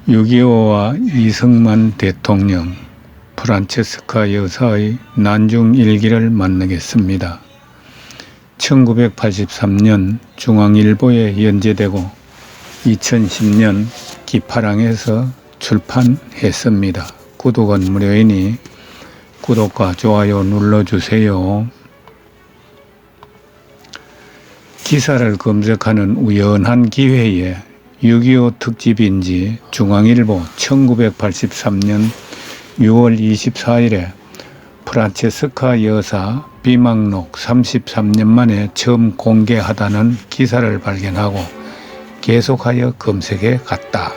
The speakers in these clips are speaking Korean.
6.25와 이승만 대통령, 프란체스카 여사의 난중 일기를 만나겠습니다. 1983년 중앙일보에 연재되고 2010년 기파랑에서 출판했습니다. 구독은 무료이니 구독과 좋아요 눌러주세요. 기사를 검색하는 우연한 기회에 6.25 특집인지 중앙일보 1983년 6월 24일에 프란체스카 여사 비망록 33년 만에 처음 공개하다는 기사를 발견하고 계속하여 검색해 갔다.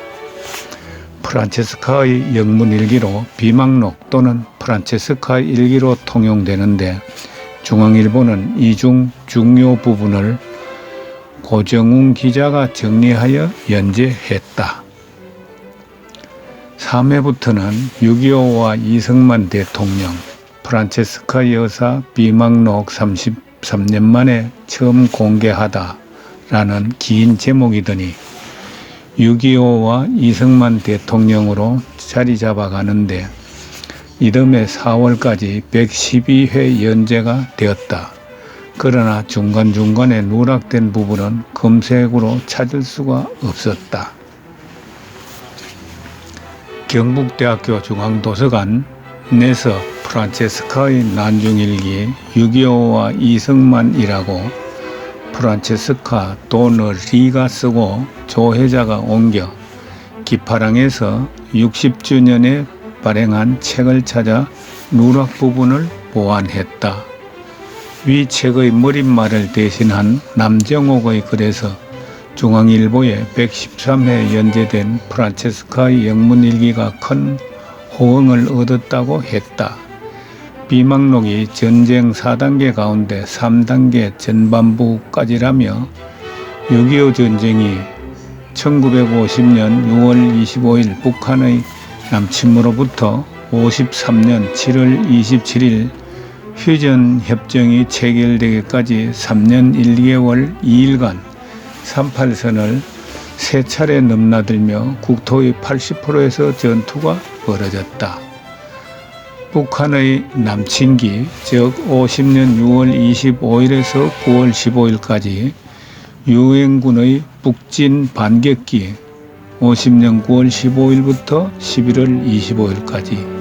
프란체스카의 영문일기로 비망록 또는 프란체스카 일기로 통용되는데 중앙일보는 이 중 중요 부분을 고정웅 기자가 정리하여 연재했다. 3회부터는 6.25와 이승만 대통령, 프란체스카 여사 비망록 33년 만에 처음 공개하다 라는 긴 제목이더니 6.25와 이승만 대통령으로 자리 잡아가는데 이듬해 4월까지 112회 연재가 되었다. 그러나 중간중간에 누락된 부분은 검색으로 찾을 수가 없었다. 경북대학교 중앙도서관 내서 프란체스카의 난중일기 6.25와 이승만이라고 프란체스카 도너리가 쓰고 조혜자가 옮겨 기파랑에서 60주년에 발행한 책을 찾아 누락 부분을 보완했다. 위 책의 머릿말을 대신한 남정옥의 글에서 중앙일보에 113회 연재된 프란체스카의 영문일기가 큰 호응을 얻었다고 했다. 비망록이 전쟁 4단계 가운데 3단계 전반부까지라며 6.25 전쟁이 1950년 6월 25일 북한의 남침으로부터 53년 7월 27일 휴전협정이 체결되기까지 3년 1개월 2일간 38선을 세 차례 넘나들며 국토의 80%에서 전투가 벌어졌다. 북한의 남침기, 즉 50년 6월 25일에서 9월 15일까지 유엔군의 북진 반격기, 50년 9월 15일부터 11월 25일까지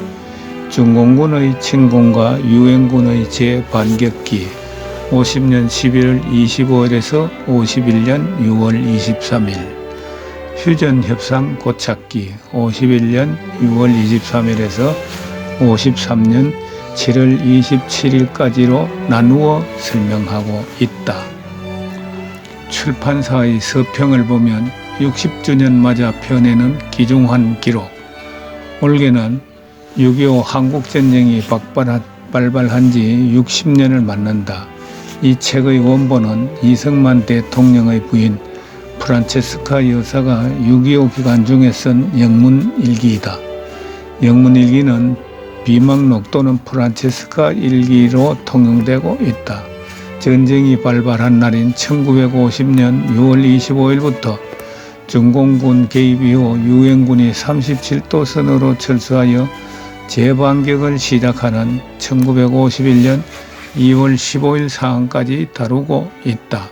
중공군의 침공과 유엔군의 재반격기 50년 11월 25일에서 51년 6월 23일 휴전협상 고착기 51년 6월 23일에서 53년 7월 27일까지로 나누어 설명하고 있다. 출판사의 서평을 보면 60주년 맞아 펴내는 귀중한 기록. 올해는 6.25 한국전쟁이 발발한 지 60년을 맞는다. 이 책의 원본은 이승만 대통령의 부인 프란체스카 여사가 6.25 기간 중에 쓴 영문일기이다. 영문일기는 비망록 또는 프란체스카 일기로 통용되고 있다. 전쟁이 발발한 날인 1950년 6월 25일부터 중공군 개입 이후 유엔군이 37도선으로 철수하여 재반격을 시작하는 1951년 2월 15일 상황까지 다루고 있다.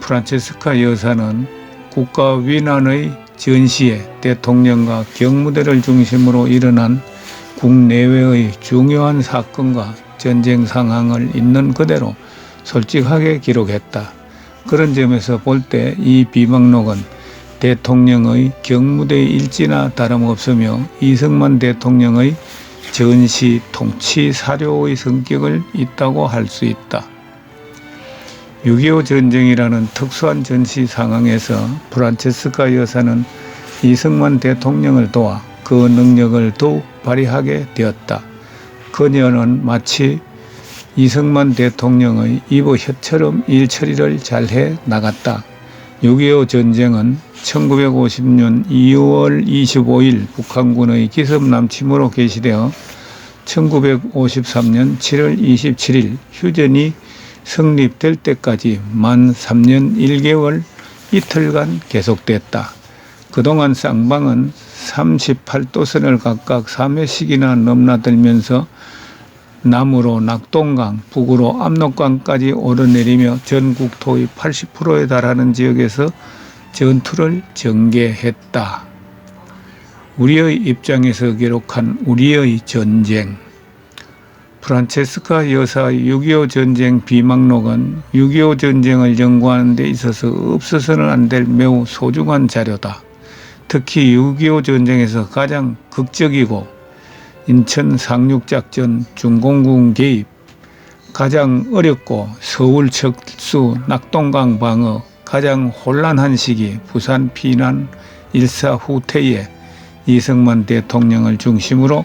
프란체스카 여사는 국가 위난의 전시에 대통령과 경무대를 중심으로 일어난 국내외의 중요한 사건과 전쟁 상황을 있는 그대로 솔직하게 기록했다. 그런 점에서 볼 때 이 비망록은 대통령의 경무대 일지나 다름없으며 이승만 대통령의 전시 통치 사료의 성격을 있다고 할 수 있다. 6.25 전쟁이라는 특수한 전시 상황에서 프란체스카 여사는 이승만 대통령을 도와 그 능력을 더욱 발휘하게 되었다. 그녀는 마치 이승만 대통령의 입의 혀처럼 일 처리를 잘해 나갔다. 6.25 전쟁은 1950년 2월 25일 북한군의 기습 남침으로 개시되어 1953년 7월 27일 휴전이 성립될 때까지 만 3년 1개월 이틀간 계속됐다. 그동안 쌍방은 38도선을 각각 3회씩이나 넘나들면서 남으로 낙동강, 북으로 압록강까지 오르내리며 전국 토의 80%에 달하는 지역에서 전투를 전개했다. 우리의 입장에서 기록한 우리의 전쟁. 프란체스카 여사의 6.25 전쟁 비망록은 6.25 전쟁을 연구하는 데 있어서 없어서는 안 될 매우 소중한 자료다. 특히 6.25 전쟁에서 가장 극적이고 인천 상륙작전 중공군 개입, 가장 어렵고 서울 척수 낙동강 방어, 가장 혼란한 시기 부산 피난 일사 후퇴에 이승만 대통령을 중심으로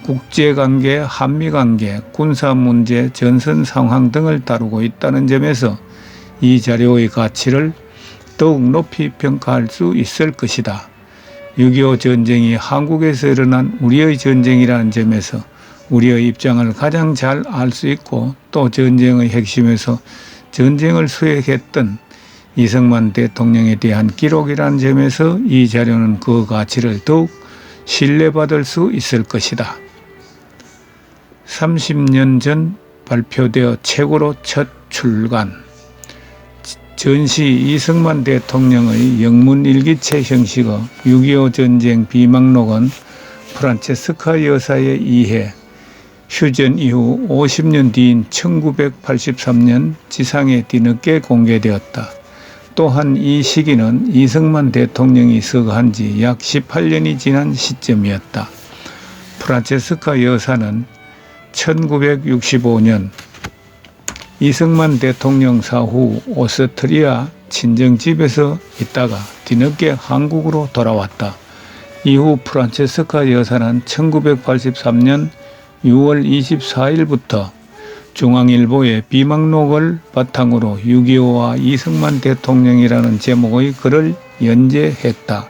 국제관계, 한미관계, 군사문제, 전선 상황 등을 다루고 있다는 점에서 이 자료의 가치를 더욱 높이 평가할 수 있을 것이다. 6.25 전쟁이 한국에서 일어난 우리의 전쟁이라는 점에서 우리의 입장을 가장 잘 알 수 있고 또 전쟁의 핵심에서 전쟁을 수행했던 이승만 대통령에 대한 기록이라는 점에서 이 자료는 그 가치를 더욱 신뢰받을 수 있을 것이다. 30년 전 발표되어 책으로 첫 출간. 전시 이승만 대통령의 영문일기체 형식의 6.25 전쟁 비망록은 프란체스카 여사의 이해, 휴전 이후 50년 뒤인 1983년 지상에 뒤늦게 공개되었다. 또한 이 시기는 이승만 대통령이 서거한 지 약 18년이 지난 시점이었다. 프란체스카 여사는 1965년 이승만 대통령 사후 오스트리아 친정집에서 있다가 뒤늦게 한국으로 돌아왔다. 이후 프란체스카 여사는 1983년 6월 24일부터 중앙일보의 비망록을 바탕으로 6.25와 이승만 대통령이라는 제목의 글을 연재했다.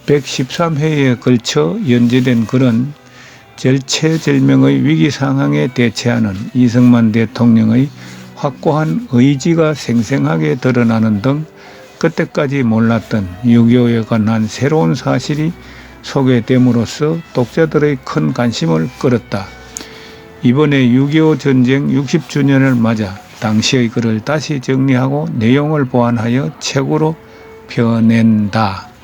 113회에 걸쳐 연재된 글은 절체절명의 위기 상황에 대처하는 이승만 대통령의 확고한 의지가 생생하게 드러나는 등 그때까지 몰랐던 6.25에 관한 새로운 사실이 소개됨으로써 독자들의 큰 관심을 끌었다. 이번에 6.25 전쟁 60주년을 맞아 당시의 글을 다시 정리하고 내용을 보완하여 책으로 펴낸다.